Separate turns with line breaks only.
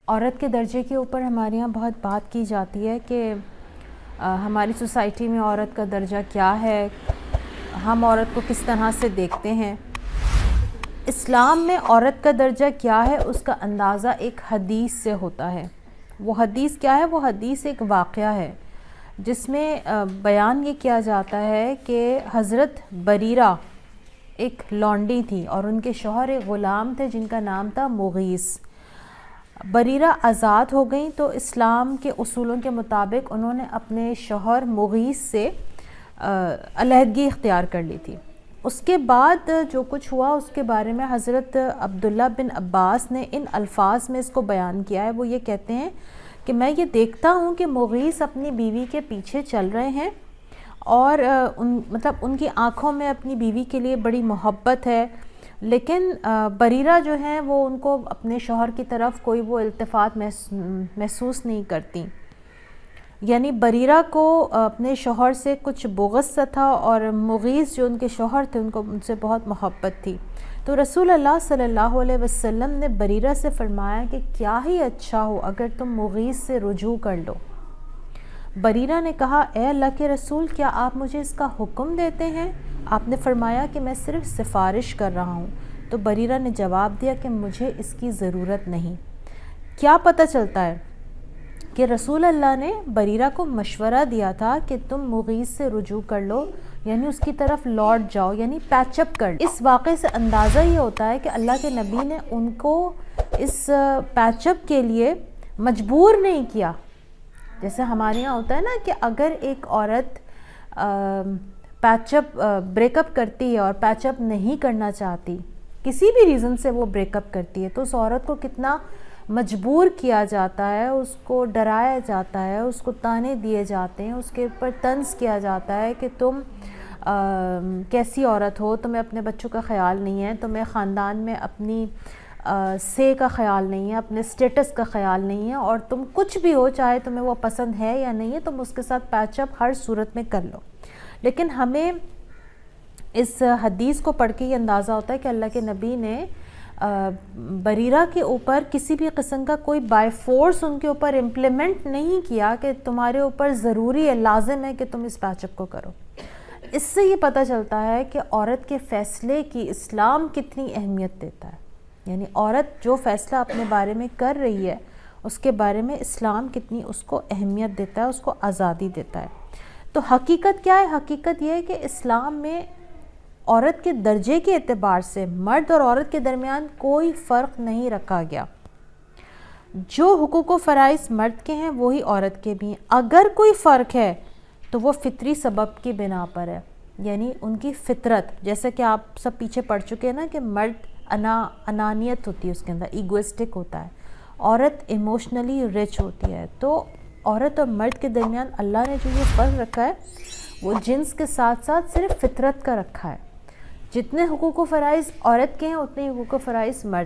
عورت کے درجے کے اوپر ہمارے یہاں بہت بات کی جاتی ہے کہ ہماری سوسائٹی میں عورت کا درجہ کیا ہے، ہم عورت کو کس طرح سے دیکھتے ہیں۔ اسلام میں عورت کا درجہ کیا ہے اس کا اندازہ ایک حدیث سے ہوتا ہے۔ وہ حدیث کیا ہے؟ وہ حدیث ایک واقعہ ہے جس میں بیان یہ کیا جاتا ہے کہ حضرت بریرہ ایک لونڈی تھی اور ان کے شوہر ایک غلام تھے جن کا نام تھا مغیث۔ بریرہ آزاد ہو گئیں تو اسلام کے اصولوں کے مطابق انہوں نے اپنے شوہر مغیث سے علیحدگی اختیار کر لی تھی۔ اس کے بعد جو کچھ ہوا اس کے بارے میں حضرت عبداللہ بن عباس نے ان الفاظ میں اس کو بیان کیا ہے۔ وہ یہ کہتے ہیں کہ میں یہ دیکھتا ہوں کہ مغیث اپنی بیوی کے پیچھے چل رہے ہیں اور ان کی آنکھوں میں اپنی بیوی کے لیے بڑی محبت ہے، لیکن بریرہ جو ہیں وہ ان کو اپنے شوہر کی طرف کوئی وہ التفات محسوس نہیں کرتی، یعنی بریرہ کو اپنے شوہر سے کچھ بغض سا تھا اور مغیث جو ان کے شوہر تھے ان سے بہت محبت تھی۔ تو رسول اللہ صلی اللہ علیہ وسلم نے بریرہ سے فرمایا کہ کیا ہی اچھا ہو اگر تم مغیث سے رجوع کر لو۔ بریرہ نے کہا اے اللہ کے رسول، کیا آپ مجھے اس کا حکم دیتے ہیں؟ آپ نے فرمایا کہ میں صرف سفارش کر رہا ہوں۔ تو بریرہ نے جواب دیا کہ مجھے اس کی ضرورت نہیں۔ کیا پتہ چلتا ہے کہ رسول اللہ نے بریرہ کو مشورہ دیا تھا کہ تم مغیث سے رجوع کر لو، یعنی اس کی طرف لوٹ جاؤ، یعنی پیچ اپ کر لو۔ اس واقعے سے اندازہ یہ ہوتا ہے کہ اللہ کے نبی نے ان کو اس پیچ اپ کے لیے مجبور نہیں کیا۔ جیسے ہمارے یہاں ہوتا ہے نا کہ اگر ایک عورت پیچ اپ بریک اپ کرتی ہے اور پیچ اپ نہیں کرنا چاہتی، کسی بھی ریزن سے وہ بریک اپ کرتی ہے، تو اس عورت کو کتنا مجبور کیا جاتا ہے، اس کو ڈرایا جاتا ہے، اس کو طعنے دیے جاتے ہیں، اس کے اوپر طنز کیا جاتا ہے کہ تم کیسی عورت ہو، تمہیں اپنے بچوں کا خیال نہیں ہے، تمہیں خاندان میں اپنی سے کا خیال نہیں ہے، اپنے سٹیٹس کا خیال نہیں ہے، اور تم کچھ بھی ہو، چاہے تمہیں وہ پسند ہے یا نہیں ہے، تم اس کے ساتھ پیچ اپ ہر صورت میں کر لو۔ لیکن ہمیں اس حدیث کو پڑھ کے یہ اندازہ ہوتا ہے کہ اللہ کے نبی نے بریرہ کے اوپر کسی بھی قسم کا کوئی بائی فورس ان کے اوپر امپلیمنٹ نہیں کیا کہ تمہارے اوپر ضروری ہے، لازم ہے کہ تم اس پیچ اپ کو کرو۔ اس سے یہ پتہ چلتا ہے کہ عورت کے فیصلے کی اسلام کتنی اہمیت دیتا ہے، یعنی عورت جو فیصلہ اپنے بارے میں کر رہی ہے اس کے بارے میں اسلام کتنی اس کو اہمیت دیتا ہے، اس کو آزادی دیتا ہے۔ تو حقیقت کیا ہے؟ حقیقت یہ ہے کہ اسلام میں عورت کے درجے کے اعتبار سے مرد اور عورت کے درمیان کوئی فرق نہیں رکھا گیا۔ جو حقوق و فرائض مرد کے ہیں وہی عورت کے بھی ہیں۔ اگر کوئی فرق ہے تو وہ فطری سبب کی بنا پر ہے، یعنی ان کی فطرت، جیسا کہ آپ سب پیچھے پڑھ چکے ہیں نا کہ مرد انانیت ہوتی ہے، اس کے اندر ایگوئسٹک ہوتا ہے، عورت ایموشنلی رچ ہوتی ہے۔ تو عورت اور مرد کے درمیان اللہ نے جو یہ فرق رکھا ہے وہ جنس کے ساتھ ساتھ صرف فطرت کا رکھا ہے۔ جتنے حقوق و فرائض عورت کے ہیں اتنے حقوق و فرائض مرد